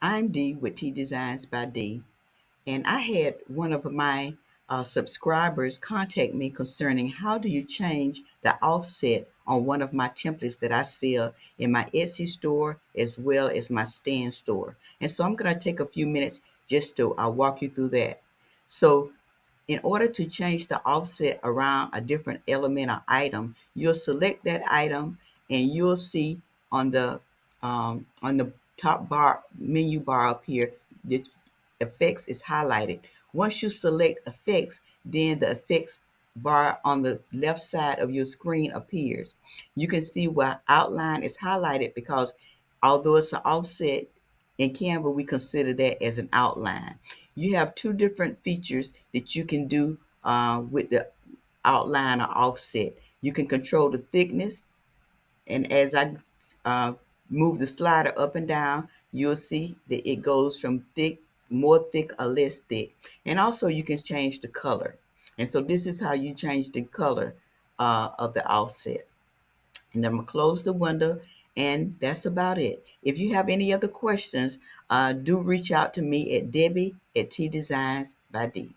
I'm Dee with TeeDesignsByDee, and I had one of my subscribers contact me concerning how do you change the offset on one of my templates that I sell in my Etsy store as well as my stand store. And so I'm going to take a few minutes just to walk you through that. So in order to change the offset around a different element or item, you'll select that item and you'll see on the top bar menu bar up here, the effects is highlighted. Once you select effects, then the effects bar on the left side of your screen appears. You can see where outline is highlighted because although it's an offset, in Canva we consider that as an outline. You have two different features that you can do with the outline or offset. You can control the thickness, and as I uh, move the slider up and down, you'll see that it goes from thick, more thick or less thick. And also you can change the color. And so this is how you change the color of the offset. And I'm gonna close the window, and that's about it. If you have any other questions, do reach out to me at Debbie at TeeDesignsByDee.